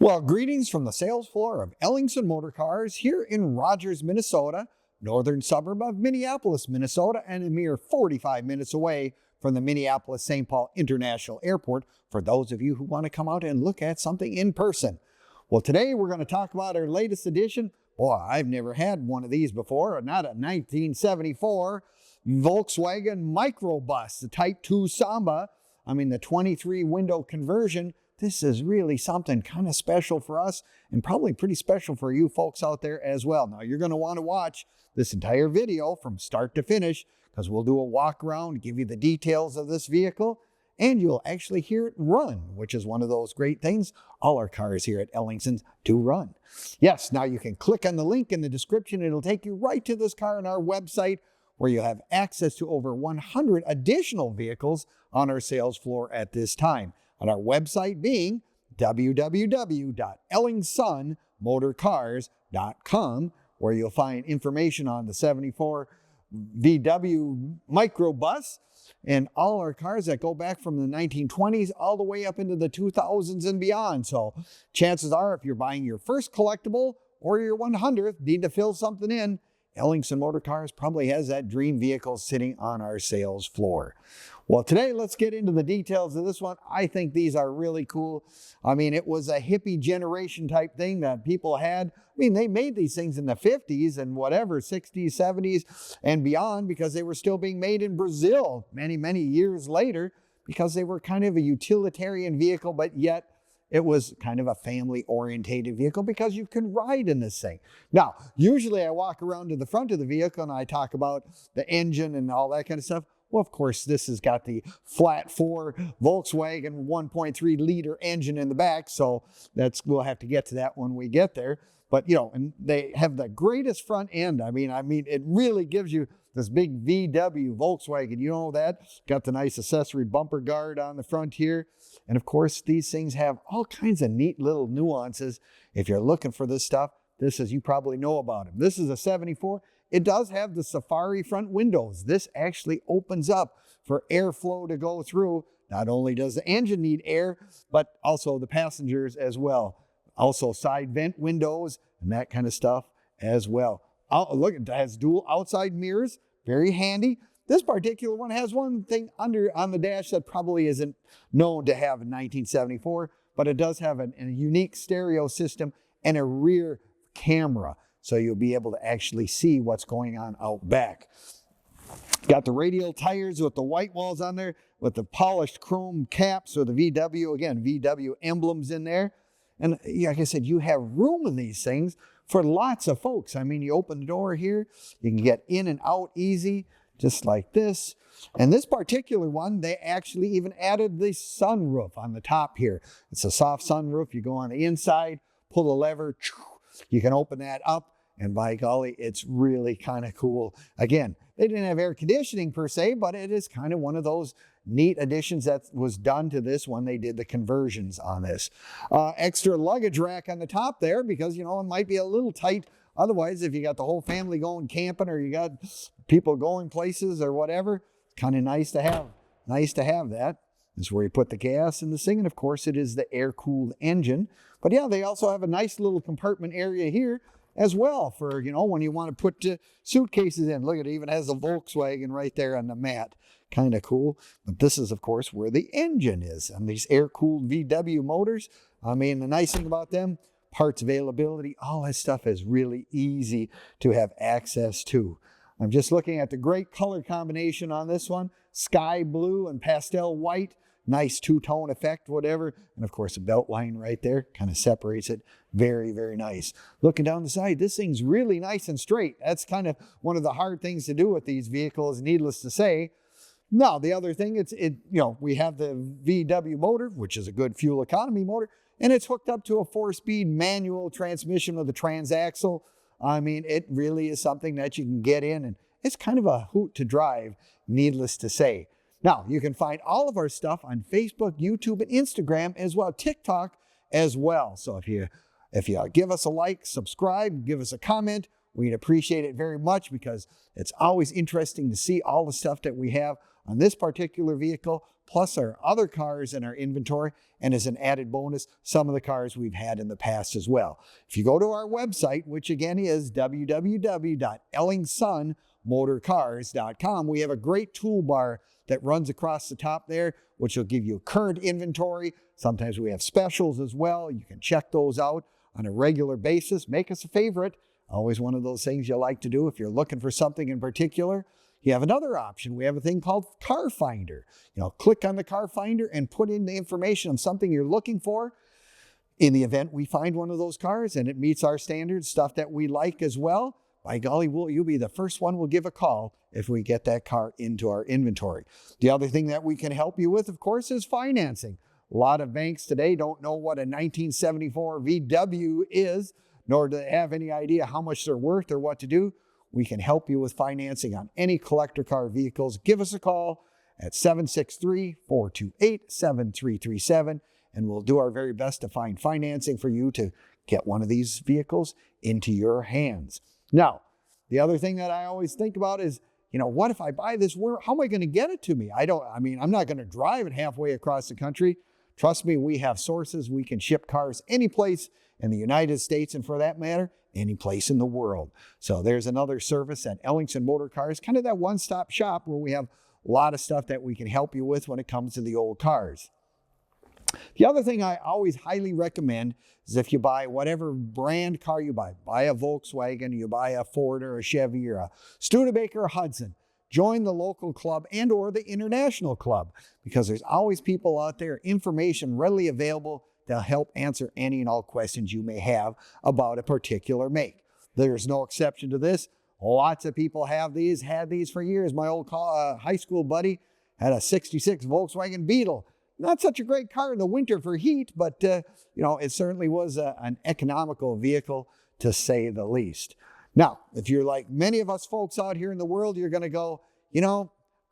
Well, greetings from the sales floor of Ellingson Motor Cars here in Rogers, Minnesota, northern suburb of Minneapolis, Minnesota, and a mere 45 minutes away from the Minneapolis-St. Paul International Airport for those of you who want to come out and look at something in person. Well, today we're going to talk about our latest edition. Boy, I've never had one of these before, not a 1974 Volkswagen Microbus, the Type II Samba. I mean, the 23 window conversion. This is really something kind of special for us and probably pretty special for you folks out there as well. Now, you're going to want to watch this entire video from start to finish because we'll do a walk around, give you the details of this vehicle, and you'll actually hear it run, which is one of those great things. All our cars here at Ellingson's do run. Yes, now you can click on the link in the description. It'll take you right to this car on our website where you have access to over 100 additional vehicles on our sales floor at this time. On our website being www.ellingsonmotorcars.com, where you'll find information on the 74 VW Microbus and all our cars that go back from the 1920s all the way up into the 2000s and beyond. So chances are, if you're buying your first collectible or your 100th, need to fill something in, Ellingson Motor Cars probably has that dream vehicle sitting on our sales floor. Well, today let's get into the details of this one. I think these are really cool. I mean, it was a hippie generation type thing that people had. I mean, they made these things in the 50s and whatever, 60s, 70s and beyond because they were still being made in Brazil many, many years later because they were kind of a utilitarian vehicle, but yet it was kind of a family-orientated vehicle because you can ride in this thing. Now, usually I walk around to the front of the vehicle and I talk about the engine and all that kind of stuff. Well, of course, this has got the flat 4 Volkswagen 1.3 liter engine in the back, so we'll have to get to that when we get there. But, you know, and they have the greatest front end. I mean, it really gives you this big VW Volkswagen. You know that? Got the nice accessory bumper guard on the front here. And of course, these things have all kinds of neat little nuances. If you're looking for this stuff, you probably know about them. This is a 74. It does have the Safari front windows. This actually opens up for airflow to go through. Not only does the engine need air, but also the passengers as well. Also side vent windows and that kind of stuff as well. Oh, look, it has dual outside mirrors. Very handy. This particular one has one thing under on the dash that probably isn't known to have in 1974, but it does have a unique stereo system and a rear camera. So you'll be able to actually see what's going on out back. Got the radial tires with the white walls on there, with the polished chrome caps or the VW, again, VW emblems in there. And like I said, you have room in these things for lots of folks. I mean, you open the door here, you can get in and out easy, just like this. And this particular one, they actually even added the sunroof on the top here. It's a soft sunroof. You go on the inside, pull the lever, you can open that up. And by golly, it's really kind of cool. Again, they didn't have air conditioning per se, but it is kind of one of those neat additions that was done to this when they did the conversions on this. Extra luggage rack on the top there because, you know, it might be a little tight. Otherwise, if you got the whole family going camping or you got people going places or whatever, kind of nice to have. Nice to have that. This is where you put the gas in the thing. And of course, it is the air-cooled engine. But yeah, they also have a nice little compartment area here as well for, you know, when you want to put suitcases in. Look, it even has a Volkswagen right there on the mat. Kind of cool. But this is, of course, where the engine is on these air-cooled VW motors. I mean, the nice thing about them, parts availability, all that stuff is really easy to have access to. I'm just looking at the great color combination on this one. Sky blue and pastel white. Nice two-tone effect, whatever. And of course, a belt line right there kind of separates it. Very, very nice. Looking down the side, this thing's really nice and straight. That's kind of one of the hard things to do with these vehicles, needless to say. Now, the other thing, we have the VW motor, which is a good fuel economy motor, and it's hooked up to a 4-speed manual transmission with a transaxle. I mean, it really is something that you can get in, and it's kind of a hoot to drive, needless to say. Now, you can find all of our stuff on Facebook, YouTube, and Instagram, as well, TikTok as well. So if you give us a like, subscribe, give us a comment, we'd appreciate it very much because it's always interesting to see all the stuff that we have on this particular vehicle, plus our other cars in our inventory, and as an added bonus, some of the cars we've had in the past as well. If you go to our website, which again is www.ellingsunmotorcars.com, we have a great toolbar that runs across the top there, which will give you current inventory. Sometimes we have specials as well. You can check those out on a regular basis. Make us a favorite. Always one of those things you like to do if you're looking for something in particular. You have another option. We have a thing called Car Finder. Click on the Car Finder and put in the information on something you're looking for. In the event we find one of those cars and it meets our standards, stuff that we like as well, by golly, you'll be the first one we'll give a call if we get that car into our inventory. The other thing that we can help you with, of course, is financing. A lot of banks today don't know what a 1974 VW is, nor do they have any idea how much they're worth or what to do. We can help you with financing on any collector car vehicles. Give us a call at 763-428-7337, and we'll do our very best to find financing for you to get one of these vehicles into your hands. Now, the other thing that I always think about is, what if I buy this? How am I going to get it to me? I'm not going to drive it halfway across the country. Trust me, we have sources. We can ship cars any place in the United States, and for that matter, any place in the world. So there's another service at Ellingson Motor Cars, kind of that one-stop shop where we have a lot of stuff that we can help you with when it comes to the old cars. The other thing I always highly recommend is if you buy whatever brand car you buy a Volkswagen, you buy a Ford or a Chevy or a Studebaker or Hudson, join the local club and or the international club, because there's always people out there, information readily available that'll help answer any and all questions you may have about a particular make. There's no exception to this. Lots of people had these for years. My old high school buddy had a 66 Volkswagen Beetle. Not such a great car in the winter for heat, but it certainly was an economical vehicle, to say the least. Now, if you're like many of us folks out here in the world, you're going to go,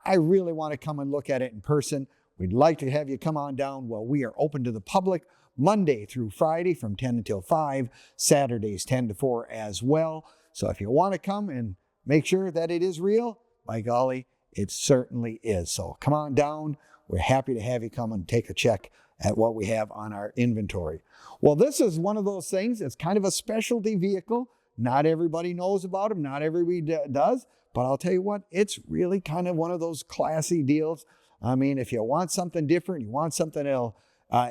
I really want to come and look at it in person. We'd like to have you come on down. Well, we are open to the public Monday through Friday from 10 until 5, Saturdays 10 to 4 as well. So if you want to come and make sure that it is real, by golly, it certainly is. So come on down. We're happy to have you come and take a check at what we have on our inventory. Well, this is one of those things. It's kind of a specialty vehicle. Not everybody knows about them. Not everybody does. But I'll tell you what, it's really kind of one of those classy deals. I mean, if you want something different, you want something that'll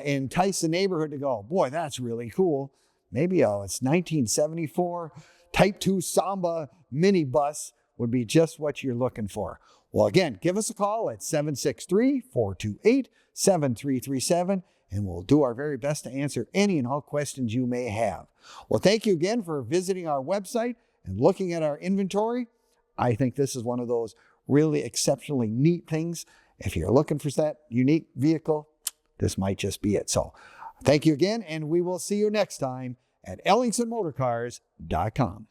entice the neighborhood to go, boy, that's really cool. Maybe it's 1974 Type II Samba minibus would be just what you're looking for. Well, again, give us a call at 763-428-7337, and we'll do our very best to answer any and all questions you may have. Well, thank you again for visiting our website and looking at our inventory. I think this is one of those really exceptionally neat things. If you're looking for that unique vehicle, this might just be it. So thank you again, and we will see you next time at EllingsonMotorCars.com.